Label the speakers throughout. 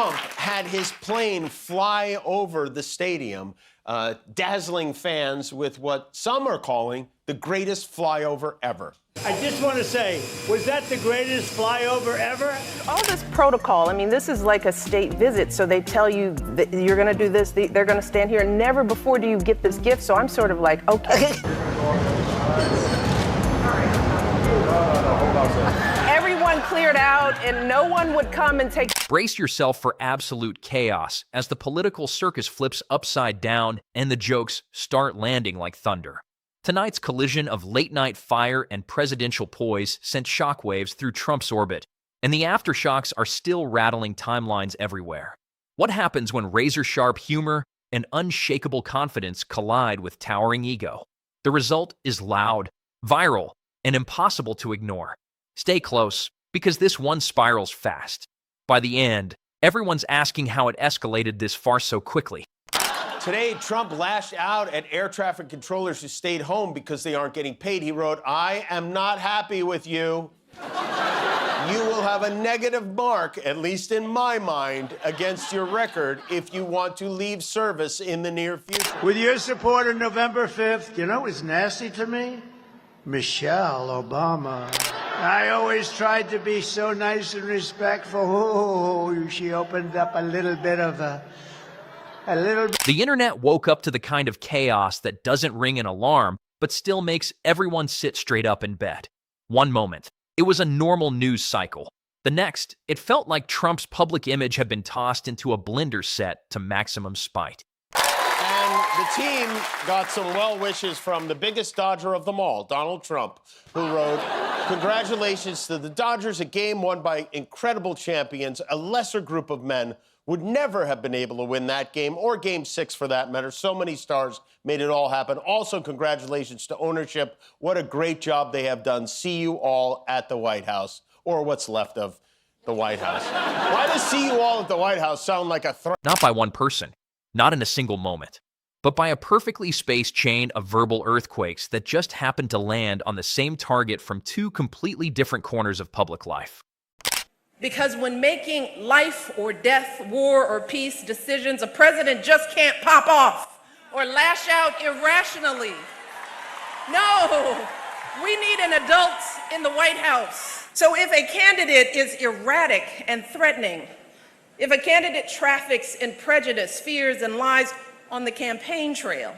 Speaker 1: Trump had his plane fly over the stadium, dazzling fans with what some are calling the greatest flyover ever.
Speaker 2: I just want to say, was that the greatest flyover ever?
Speaker 3: All this protocol, I mean, this is like a state visit, so they tell you that you're going to do this, they're going to stand here. Never before do you get this gift, so I'm sort of like, okay. Everyone cleared out, and no one would come and take...
Speaker 4: Brace yourself for absolute chaos as the political circus flips upside down and the jokes start landing like thunder. Tonight's collision of late-night fire and presidential poise sent shockwaves through Trump's orbit, and the aftershocks are still rattling timelines everywhere. What happens when razor-sharp humor and unshakable confidence collide with towering ego? The result is loud, viral, and impossible to ignore. Stay close, because this one spirals fast. By the end, everyone's asking how it escalated this far so quickly.
Speaker 1: Today, Trump lashed out at air traffic controllers who stayed home because they aren't getting paid. He wrote, "I am not happy with you. You will have a negative mark, at least in my mind, against your record if you want to leave service in the near future."
Speaker 2: With your support on November 5th, you know what was nasty to me? Michelle Obama. I always tried to be so nice and respectful. Oh, she opened up a little bit of a little...
Speaker 4: The internet woke up to the kind of chaos that doesn't ring an alarm, but still makes everyone sit straight up in bed. One moment, it was a normal news cycle. The next, it felt like Trump's public image had been tossed into a blender set to maximum spite.
Speaker 1: And the team got some well wishes from the biggest Dodger of them all, Donald Trump, who wrote, "Congratulations to the Dodgers, a game won by incredible champions. A lesser group of men would never have been able to win that game, or Game 6 for that matter. So many stars made it all happen. Also, congratulations to ownership. What a great job they have done. See you all at the White House," or what's left of the White House. Why does "see you all at the White House" sound like a threat?
Speaker 4: Not by one person, not in a single moment, but by a perfectly spaced chain of verbal earthquakes that just happened to land on the same target from two completely different corners of public life.
Speaker 3: Because when making life or death, war or peace decisions, a president just can't pop off or lash out irrationally. No, we need an adult in the White House. So if a candidate is erratic and threatening, if a candidate traffics in prejudice, fears, and lies on the campaign trail,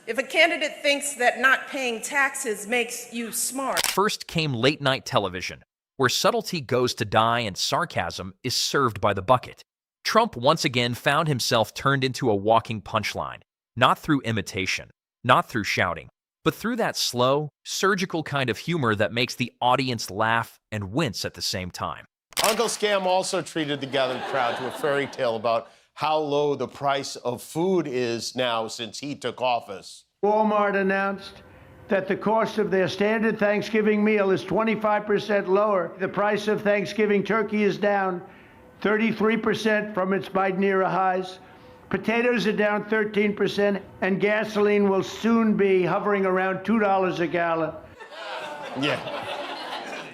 Speaker 3: if a candidate thinks that not paying taxes makes you smart.
Speaker 4: First came late-night television, where subtlety goes to die and sarcasm is served by the bucket. Trump once again found himself turned into a walking punchline, not through imitation, not through shouting, but through that slow, surgical kind of humor that makes the audience laugh and wince at the same time.
Speaker 1: Uncle Scam also treated the gathered crowd to a fairy tale about how low the price of food is now since he took office.
Speaker 2: Walmart announced that the cost of their standard Thanksgiving meal is 25% lower. The price of Thanksgiving turkey is down 33% from its Biden-era highs. Potatoes are down 13%, and gasoline will soon be hovering around $2 a gallon.
Speaker 1: Yeah.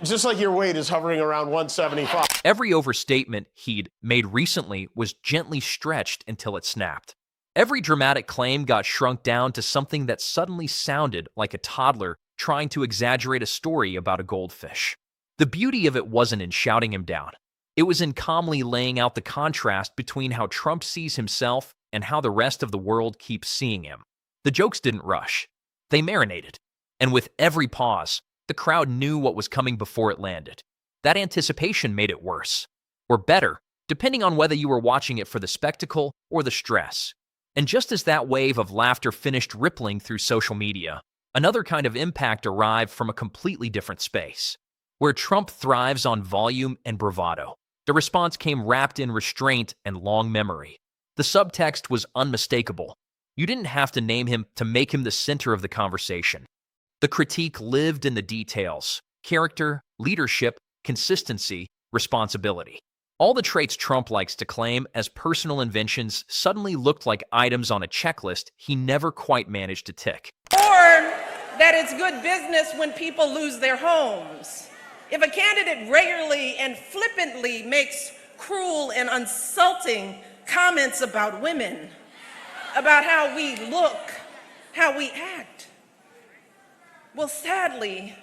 Speaker 1: Just like your weight is hovering around 175.
Speaker 4: Every overstatement he'd made recently was gently stretched until it snapped. Every dramatic claim got shrunk down to something that suddenly sounded like a toddler trying to exaggerate a story about a goldfish. The beauty of it wasn't in shouting him down. It was in calmly laying out the contrast between how Trump sees himself and how the rest of the world keeps seeing him. The jokes didn't rush. They marinated. And with every pause, the crowd knew what was coming before it landed. That anticipation made it worse, or better, depending on whether you were watching it for the spectacle or the stress. And just as that wave of laughter finished rippling through social media, another kind of impact arrived from a completely different space. Where Trump thrives on volume and bravado, the response came wrapped in restraint and long memory. The subtext was unmistakable. You didn't have to name him to make him the center of the conversation. The critique lived in the details: character, leadership, consistency, responsibility. All the traits Trump likes to claim as personal inventions suddenly looked like items on a checklist he never quite managed to tick.
Speaker 3: Or that it's good business when people lose their homes. If a candidate regularly and flippantly makes cruel and insulting comments about women, about how we look, how we act. Well, sadly,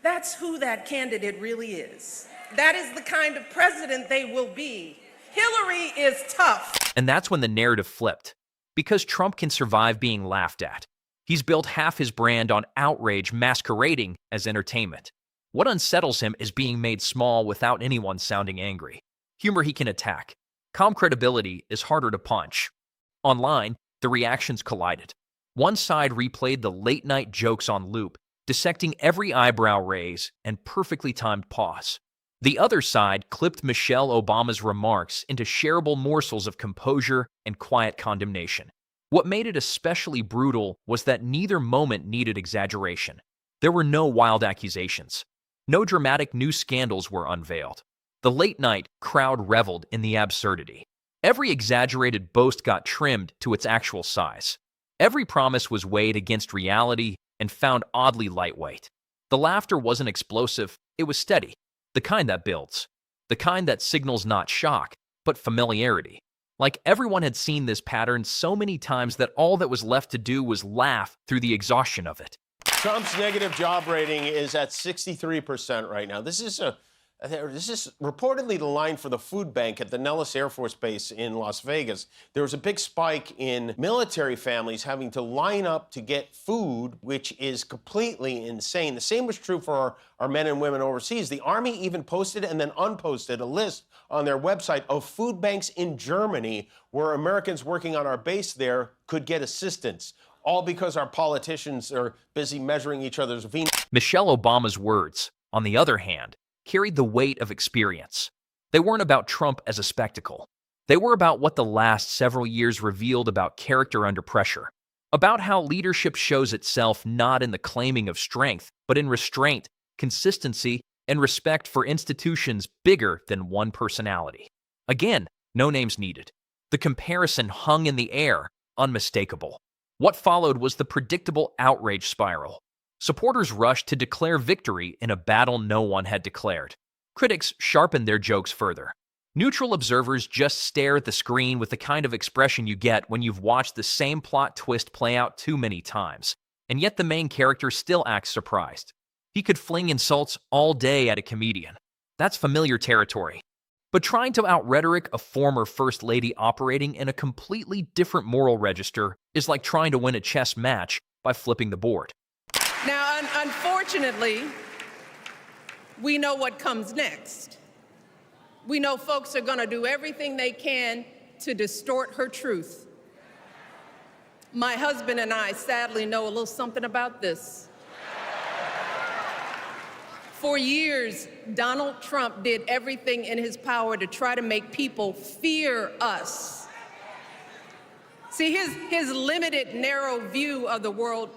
Speaker 3: that's who that candidate really is. That is the kind of president they will be. Hillary is tough.
Speaker 4: And that's when the narrative flipped. Because Trump can survive being laughed at, he's built half his brand on outrage masquerading as entertainment. What unsettles him is being made small without anyone sounding angry. Humor he can attack. Calm credibility is harder to punch. Online, the reactions collided. One side replayed the late-night jokes on loop, dissecting every eyebrow raise and perfectly timed pause. The other side clipped Michelle Obama's remarks into shareable morsels of composure and quiet condemnation. What made it especially brutal was that neither moment needed exaggeration. There were no wild accusations. No dramatic new scandals were unveiled. The late-night crowd reveled in the absurdity. Every exaggerated boast got trimmed to its actual size. Every promise was weighed against reality and found oddly lightweight. The laughter wasn't explosive, it was steady. The kind that builds. The kind that signals not shock, but familiarity. Like everyone had seen this pattern so many times that all that was left to do was laugh through the exhaustion of it.
Speaker 1: Trump's negative job rating is at 63% right now. This is reportedly the line for the food bank at the Nellis Air Force Base in Las Vegas. There was a big spike in military families having to line up to get food, which is completely insane. The same was true for our men and women overseas. The Army even posted and then unposted a list on their website of food banks in Germany where Americans working on our base there could get assistance. All because our politicians are busy measuring each other's Venus.
Speaker 4: Michelle Obama's words, on the other hand, carried the weight of experience. They weren't about Trump as a spectacle. They were about what the last several years revealed about character under pressure, about how leadership shows itself not in the claiming of strength, but in restraint, consistency, and respect for institutions bigger than one personality. Again, no names needed. The comparison hung in the air, unmistakable. What followed was the predictable outrage spiral. Supporters rushed to declare victory in a battle no one had declared. Critics sharpened their jokes further. Neutral observers just stare at the screen with the kind of expression you get when you've watched the same plot twist play out too many times. And yet the main character still acts surprised. He could fling insults all day at a comedian. That's familiar territory. But trying to out-rhetoric a former First Lady operating in a completely different moral register is like trying to win a chess match by flipping the board.
Speaker 3: Now, unfortunately, we know what comes next. We know folks are going to do everything they can to distort her truth. My husband and I sadly know a little something about this. For years, Donald Trump did everything in his power to try to make people fear us. See, his limited, narrow view of the world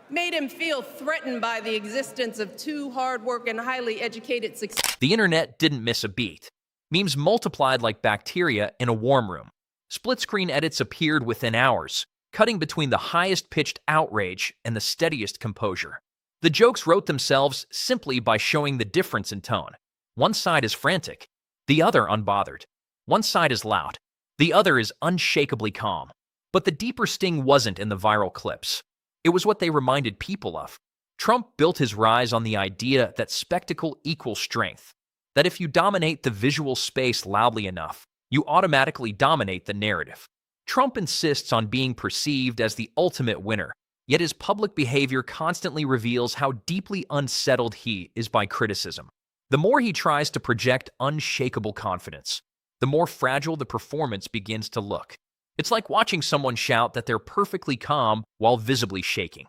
Speaker 3: made him feel threatened by the existence of two hard-working, highly educated,
Speaker 4: The internet didn't miss a beat. Memes multiplied like bacteria in a warm room. Split-screen edits appeared within hours, cutting between the highest-pitched outrage and the steadiest composure. The jokes wrote themselves simply by showing the difference in tone. One side is frantic, the other unbothered. One side is loud, the other is unshakably calm. But the deeper sting wasn't in the viral clips. It was what they reminded people of. Trump built his rise on the idea that spectacle equals strength, that if you dominate the visual space loudly enough, you automatically dominate the narrative. Trump insists on being perceived as the ultimate winner, yet his public behavior constantly reveals how deeply unsettled he is by criticism. The more he tries to project unshakable confidence, the more fragile the performance begins to look. It's like watching someone shout that they're perfectly calm while visibly shaking.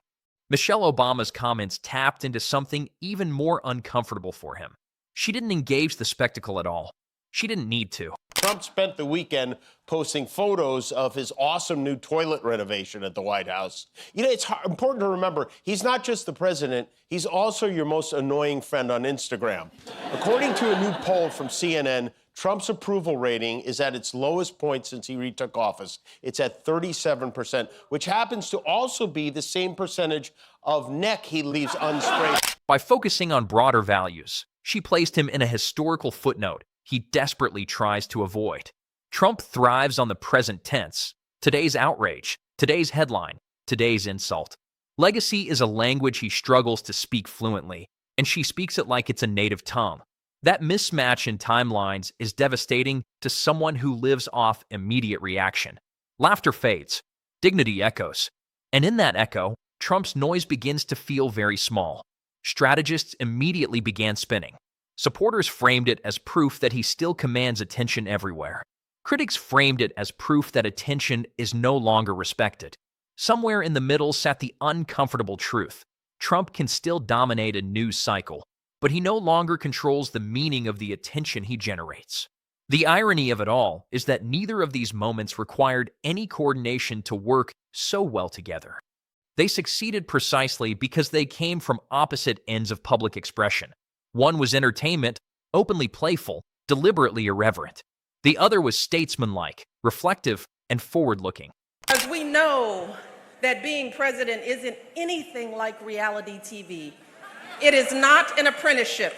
Speaker 4: Michelle Obama's comments tapped into something even more uncomfortable for him. She didn't engage the spectacle at all. She didn't need to.
Speaker 1: Trump spent the weekend posting photos of his awesome new toilet renovation at the White House. You know, it's important to remember, he's not just the president, he's also your most annoying friend on Instagram. According to a new poll from CNN, Trump's approval rating is at its lowest point since he retook office. It's at 37%, which happens to also be the same percentage of neck he leaves unsprayed.
Speaker 4: By focusing on broader values, she placed him in a historical footnote, he desperately tries to avoid. Trump thrives on the present tense, today's outrage, today's headline, today's insult. Legacy is a language he struggles to speak fluently, and she speaks it like it's a native tongue. That mismatch in timelines is devastating to someone who lives off immediate reaction. Laughter fades, dignity echoes, and in that echo, Trump's noise begins to feel very small. Strategists immediately began spinning. Supporters framed it as proof that he still commands attention everywhere. Critics framed it as proof that attention is no longer respected. Somewhere in the middle sat the uncomfortable truth. Trump can still dominate a news cycle, but he no longer controls the meaning of the attention he generates. The irony of it all is that neither of these moments required any coordination to work so well together. They succeeded precisely because they came from opposite ends of public expression. One was entertainment, openly playful, deliberately irreverent. The other was statesmanlike, reflective, and forward-looking.
Speaker 3: As we know that being president isn't anything like reality TV. It is not an apprenticeship.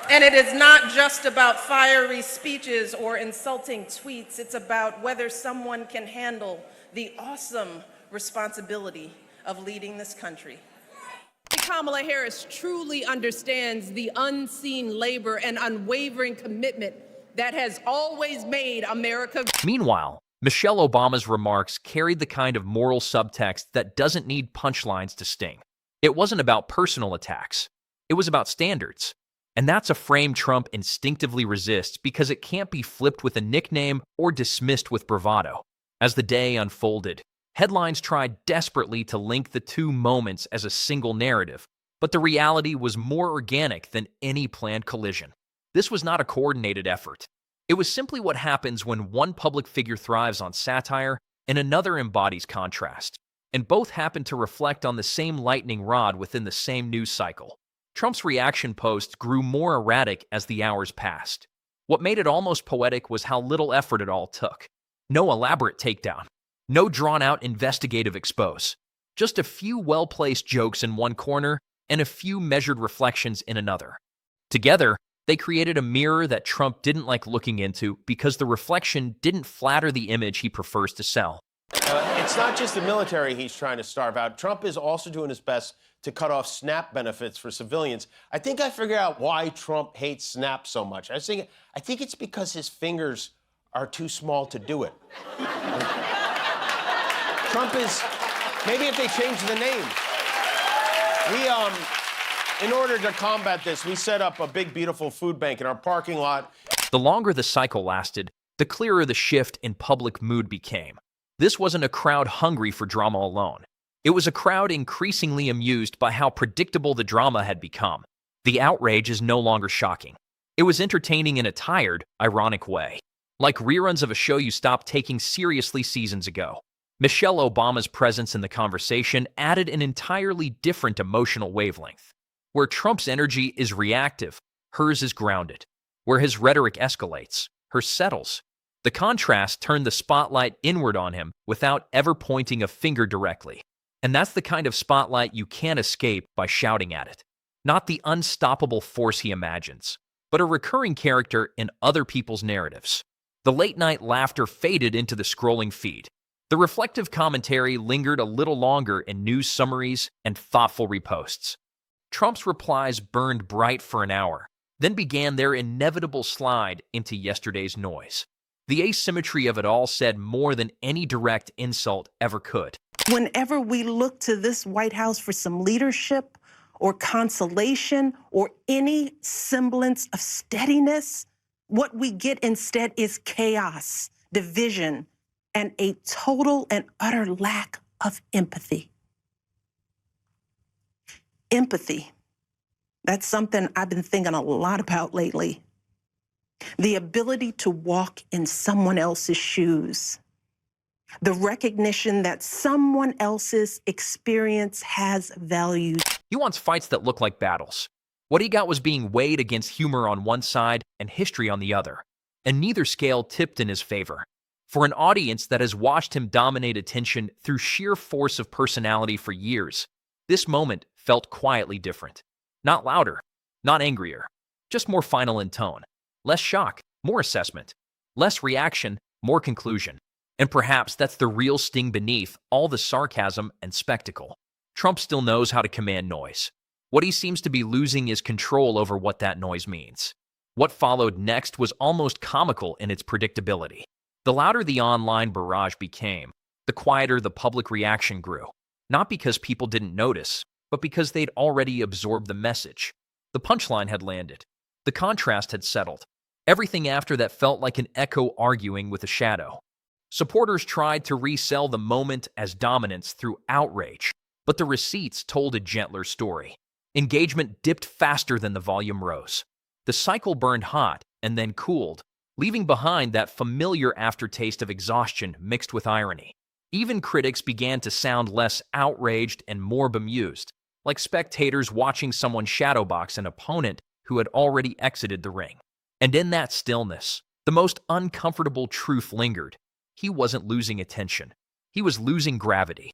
Speaker 3: And it is not just about fiery speeches or insulting tweets. It's about whether someone can handle the awesome responsibility of leading this country. Kamala Harris truly understands the unseen labor and unwavering commitment that has always made America.
Speaker 4: Meanwhile, Michelle Obama's remarks carried the kind of moral subtext that doesn't need punchlines to sting. It wasn't about personal attacks. It was about standards. And that's a frame Trump instinctively resists because it can't be flipped with a nickname or dismissed with bravado. As the day unfolded, headlines tried desperately to link the two moments as a single narrative, but the reality was more organic than any planned collision. This was not a coordinated effort. It was simply what happens when one public figure thrives on satire and another embodies contrast, and both happen to reflect on the same lightning rod within the same news cycle. Trump's reaction posts grew more erratic as the hours passed. What made it almost poetic was how little effort it all took. No elaborate takedown. No drawn-out investigative expose. Just a few well-placed jokes in one corner and a few measured reflections in another. Together, they created a mirror that Trump didn't like looking into because the reflection didn't flatter the image he prefers to sell.
Speaker 1: It's not just the military he's trying to starve out. Trump is also doing his best to cut off SNAP benefits for civilians. I think I figured out why Trump hates SNAP so much. I think it's because his fingers are too small to do it. Trump is, maybe if they change the name. In order to combat this, we set up a big, beautiful food bank in our parking lot.
Speaker 4: The longer the cycle lasted, the clearer the shift in public mood became. This wasn't a crowd hungry for drama alone. It was a crowd increasingly amused by how predictable the drama had become. The outrage is no longer shocking. It was entertaining in a tired, ironic way. Like reruns of a show you stopped taking seriously seasons ago. Michelle Obama's presence in the conversation added an entirely different emotional wavelength. Where Trump's energy is reactive, hers is grounded. Where his rhetoric escalates, hers settles. The contrast turned the spotlight inward on him without ever pointing a finger directly. And that's the kind of spotlight you can't escape by shouting at it. Not the unstoppable force he imagines, but a recurring character in other people's narratives. The late-night laughter faded into the scrolling feed. The reflective commentary lingered a little longer in news summaries and thoughtful reposts. Trump's replies burned bright for an hour, then began their inevitable slide into yesterday's noise. The asymmetry of it all said more than any direct insult ever could.
Speaker 5: Whenever we look to this White House for some leadership or consolation or any semblance of steadiness, what we get instead is chaos, division, and a total and utter lack of empathy. Empathy. That's something I've been thinking a lot about lately. The ability to walk in someone else's shoes. The recognition that someone else's experience has value.
Speaker 4: He wants fights that look like battles. What he got was being weighed against humor on one side and history on the other, and neither scale tipped in his favor. For an audience that has watched him dominate attention through sheer force of personality for years, this moment felt quietly different. Not louder, not angrier, just more final in tone. Less shock, more assessment. Less reaction, more conclusion. And perhaps that's the real sting beneath all the sarcasm and spectacle. Trump still knows how to command noise. What he seems to be losing is control over what that noise means. What followed next was almost comical in its predictability. The louder the online barrage became, the quieter the public reaction grew. Not because people didn't notice, but because they'd already absorbed the message. The punchline had landed. The contrast had settled. Everything after that felt like an echo arguing with a shadow. Supporters tried to resell the moment as dominance through outrage, but the receipts told a gentler story. Engagement dipped faster than the volume rose. The cycle burned hot and then cooled, leaving behind that familiar aftertaste of exhaustion mixed with irony. Even critics began to sound less outraged and more bemused, like spectators watching someone shadowbox an opponent who had already exited the ring. And in that stillness, the most uncomfortable truth lingered. He wasn't losing attention. He was losing gravity.